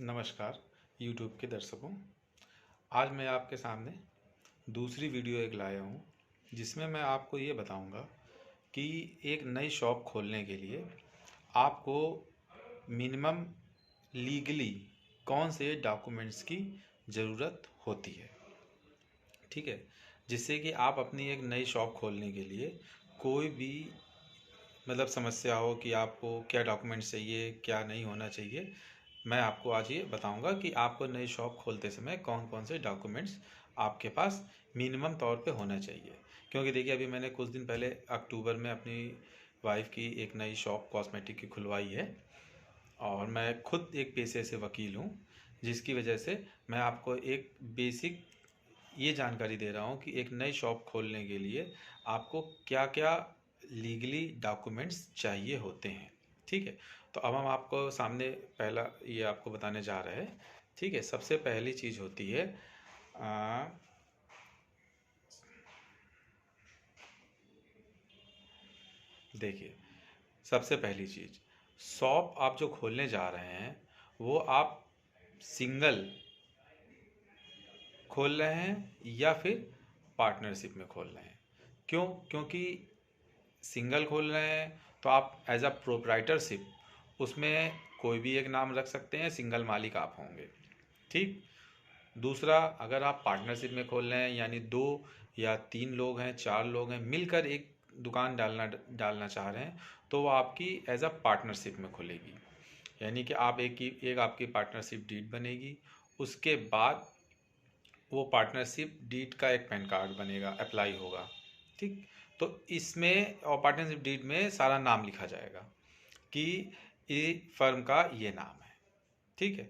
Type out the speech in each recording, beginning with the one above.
नमस्कार YouTube के दर्शकों। आज मैं आपके सामने दूसरी वीडियो एक लाया हूँ जिसमें मैं आपको ये बताऊँगा कि एक नई शॉप खोलने के लिए आपको मिनिमम लीगली कौन से डॉक्यूमेंट्स की ज़रूरत होती है। ठीक है, जिससे कि आप अपनी एक नई शॉप खोलने के लिए कोई भी समस्या हो कि आपको क्या डॉक्यूमेंट्स चाहिए, क्या नहीं होना चाहिए, मैं आपको आज ये बताऊंगा कि आपको नई शॉप खोलते समय कौन कौन से डॉक्यूमेंट्स आपके पास मिनिमम तौर पे होना चाहिए। क्योंकि देखिए, अभी मैंने कुछ दिन पहले अक्टूबर में अपनी वाइफ की एक नई शॉप कॉस्मेटिक की खुलवाई है और मैं खुद एक पेशे से वकील हूँ, जिसकी वजह से मैं आपको एक बेसिक ये जानकारी दे रहा हूँ कि एक नई शॉप खोलने के लिए आपको क्या क्या लीगली डॉक्यूमेंट्स चाहिए होते हैं। ठीक है, तो अब हम आपको सामने पहला ये आपको बताने जा रहे हैं। ठीक है, सबसे पहली चीज़ होती है देखिए, सबसे पहली चीज़, शॉप आप जो खोलने जा रहे हैं वो आप सिंगल खोल रहे हैं या फिर पार्टनरशिप में खोल रहे हैं। क्योंकि सिंगल खोल रहे हैं तो आप एज अ प्रोप्राइटरशिप उसमें कोई भी एक नाम रख सकते हैं, सिंगल मालिक आप होंगे। ठीक। दूसरा, अगर आप पार्टनरशिप में खोल रहे हैं यानी 2 या 3 लोग हैं, 4 लोग हैं, मिलकर एक दुकान डालना चाह रहे हैं, तो वो आपकी एज अ पार्टनरशिप में खुलेगी। यानी कि आप एक आपकी पार्टनरशिप डीड बनेगी। उसके बाद वो पार्टनरशिप डीड का एक पैन कार्ड बनेगा, अप्लाई होगा। ठीक। तो इसमें और पार्टनरशिप डीड में सारा नाम लिखा जाएगा कि ये फर्म का ये नाम है। ठीक है,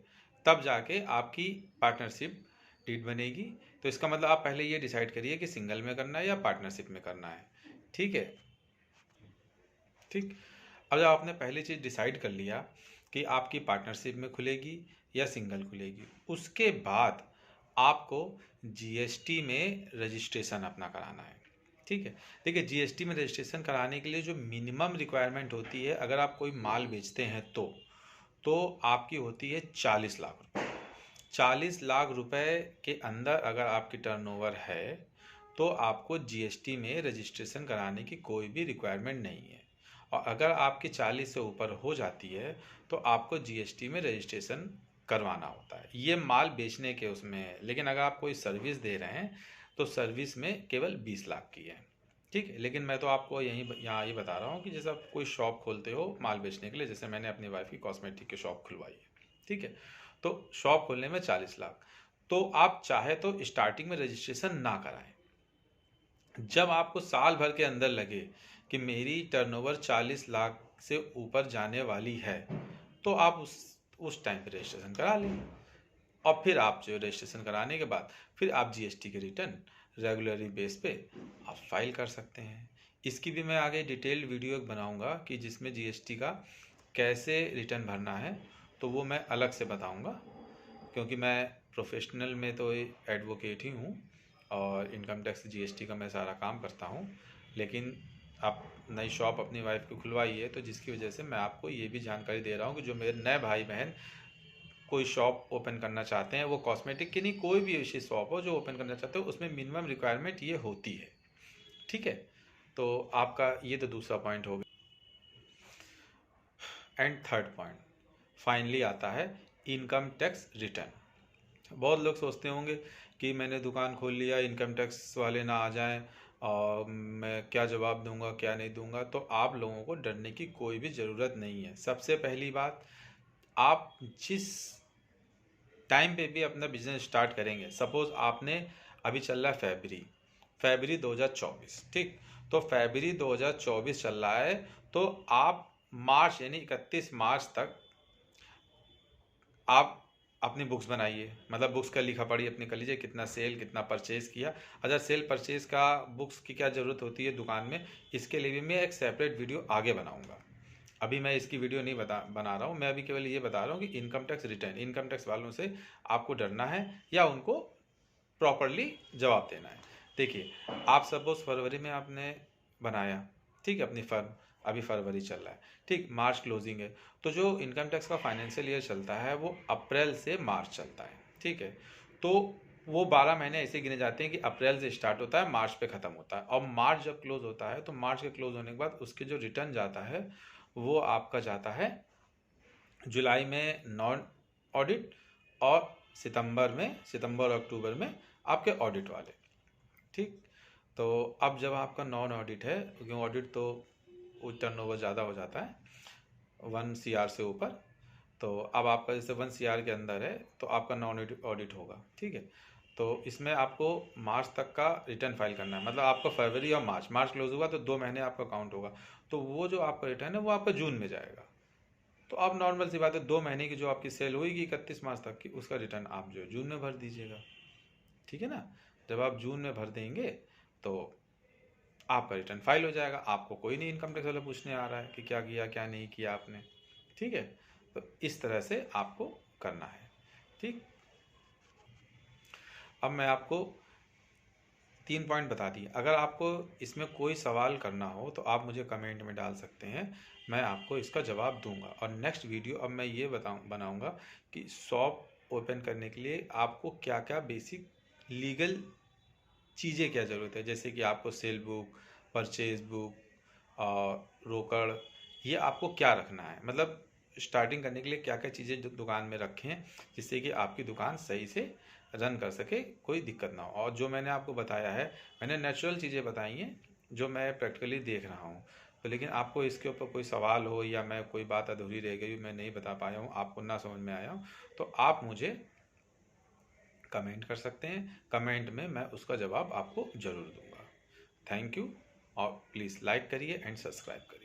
तब जाके आपकी पार्टनरशिप डीड बनेगी। तो इसका मतलब आप पहले ये डिसाइड करिए कि सिंगल में करना है या पार्टनरशिप में करना है। ठीक है। ठीक। अब जब आपने पहली चीज़ डिसाइड कर लिया कि आपकी पार्टनरशिप में खुलेगी या सिंगल खुलेगी, उसके बाद आपको जीएसटी में रजिस्ट्रेशन अपना कराना है। ठीक है। देखिए, जीएसटी में रजिस्ट्रेशन कराने के लिए जो मिनिमम रिक्वायरमेंट होती है, अगर आप कोई माल बेचते हैं तो आपकी होती है 40 लाख रुपए। 40 लाख रुपए के अंदर अगर आपकी टर्नओवर है तो आपको जीएसटी में रजिस्ट्रेशन कराने की कोई भी रिक्वायरमेंट नहीं है। और अगर आपकी 40 से ऊपर हो जाती है तो आपको जीएसटी में रजिस्ट्रेशन करवाना होता है। ये माल बेचने के उसमें है, लेकिन अगर आप कोई सर्विस दे रहे हैं तो सर्विस में केवल 20 लाख की है। ठीक है, लेकिन मैं तो आपको यहाँ ये बता रहा हूँ कि जैसे आप कोई शॉप खोलते हो माल बेचने के लिए, जैसे मैंने अपनी वाइफ की कॉस्मेटिक की शॉप खुलवाई है। ठीक है, तो शॉप खोलने में 40 लाख, तो आप चाहे तो स्टार्टिंग में रजिस्ट्रेशन ना कराएं। जब आपको साल भर के अंदर लगे कि मेरी टर्नओवर 40 लाख से ऊपर जाने वाली है, तो आप उस टाइम पे रजिस्ट्रेशन करा लें। और फिर आप जो रजिस्ट्रेशन कराने के बाद फिर आप जीएसटी के रिटर्न रेगुलरली बेस पे आप फाइल कर सकते हैं। इसकी भी मैं आगे डिटेल्ड वीडियो बनाऊंगा कि जिसमें जीएसटी का कैसे रिटर्न भरना है, तो वो मैं अलग से बताऊंगा। क्योंकि मैं प्रोफेशनल में तो एडवोकेट ही हूँ और इनकम टैक्स जीएसटी का मैं सारा काम करता हूँ। लेकिन आप नई शॉप अपनी वाइफ की खुलवाई है, तो जिसकी वजह से मैं आपको ये भी जानकारी दे रहा हूँ कि जो मेरे नए भाई बहन कोई शॉप ओपन करना चाहते हैं, वो कॉस्मेटिक की नहीं, कोई भी ऐसी शॉप हो जो ओपन करना चाहते हो, उसमें मिनिमम रिक्वायरमेंट ये होती है। ठीक है, तो आपका ये तो दूसरा पॉइंट हो गया। एंड थर्ड पॉइंट फाइनली आता है इनकम टैक्स रिटर्न। बहुत लोग सोचते होंगे कि मैंने दुकान खोल लिया, इनकम टैक्स वाले ना आ जाएं और मैं क्या जवाब दूंगा क्या नहीं दूंगा। तो आप लोगों को डरने की कोई भी ज़रूरत नहीं है। सबसे पहली बात, आप जिस टाइम पे भी अपना बिजनेस स्टार्ट करेंगे, सपोज आपने अभी चल रहा है फरवरी 2024। ठीक, तो फरवरी 2024 चल रहा है, तो आप मार्च यानी 31 मार्च तक आप अपनी बुक्स बनाइए। मतलब बुक्स का लिखा पढ़ी अपनी कर लीजिए, कितना सेल कितना परचेज़ किया। अगर सेल परचेज़ का बुक्स की क्या ज़रूरत होती है दुकान में, इसके लिए भी मैं एक सेपरेट वीडियो आगे बनाऊंगा। अभी मैं इसकी वीडियो नहीं बना रहा हूँ। मैं अभी केवल ये बता रहा हूँ कि income tax return, income tax वालों से आपको डरना है या उनको प्रॉपरली जवाब देना है। देखिए, आप सपोज फरवरी में आपने बनाया, ठीक है, अपनी फर्म, अभी फरवरी चल रहा है, ठीक, मार्च क्लोजिंग है। तो जो इनकम टैक्स का फाइनेंशियल ईयर चलता है वो अप्रैल से मार्च चलता है, ठीक है। तो वो 12 महीने ऐसे गिने जाते हैं कि अप्रैल से स्टार्ट होता है, मार्च पे ख़त्म होता है। और मार्च जब क्लोज होता है तो मार्च के क्लोज होने के बाद उसके जो रिटर्न जाता है वो आपका जाता है जुलाई में नॉन ऑडिट, और सितंबर और अक्टूबर में आपके ऑडिट वाले, ठीक। तो अब जब आपका नॉन ऑडिट है, क्योंकि ऑडिट तो टर्नओवर ज़्यादा हो जाता है 1 CR से ऊपर, तो अब आपका जैसे 1 CR के अंदर है तो आपका नॉन ऑडिट होगा, ठीक है। तो इसमें आपको मार्च तक का रिटर्न फाइल करना है, मतलब आपका फरवरी और मार्च क्लोज हुआ तो 2 महीने आपका काउंट होगा। तो वो जो आपका रिटर्न है वो आपका जून में जाएगा। तो अब नॉर्मल सी बात है, 2 महीने की जो आपकी सेल होगी 31 मार्च तक की, उसका रिटर्न आप जो जून में भर दीजिएगा, ठीक है ना। जब आप जून में भर देंगे तो आपका रिटर्न फाइल हो जाएगा, आपको कोई नहीं इनकम टैक्स वाला पूछने आ रहा है कि क्या किया क्या नहीं किया आपने, ठीक है। तो इस तरह से आपको करना है, ठीक। अब मैं आपको 3 पॉइंट बता दिए। अगर आपको इसमें कोई सवाल करना हो तो आप मुझे कमेंट में डाल सकते हैं, मैं आपको इसका जवाब दूंगा। और नेक्स्ट वीडियो अब मैं ये बनाऊंगा कि शॉप ओपन करने के लिए आपको क्या क्या बेसिक लीगल चीज़ें क्या ज़रूरत है, जैसे कि आपको सेल बुक, परचेज बुक और रोकड़, ये आपको क्या रखना है, मतलब स्टार्टिंग करने के लिए क्या क्या चीज़ें दुकान में रखें जिससे कि आपकी दुकान सही से रन कर सके, कोई दिक्कत ना हो। और जो मैंने आपको बताया है, मैंने नेचुरल चीज़ें बताई हैं जो मैं प्रैक्टिकली देख रहा हूँ। तो लेकिन आपको इसके ऊपर कोई सवाल हो या मैं कोई बात अधूरी रह गई, मैं नहीं बता पाया हूँ, आपको ना समझ में आया हूँ, तो आप मुझे कमेंट कर सकते हैं। कमेंट में मैं उसका जवाब आपको ज़रूर दूंगा। थैंक यू, और प्लीज़ लाइक करिए एंड सब्सक्राइब करिए।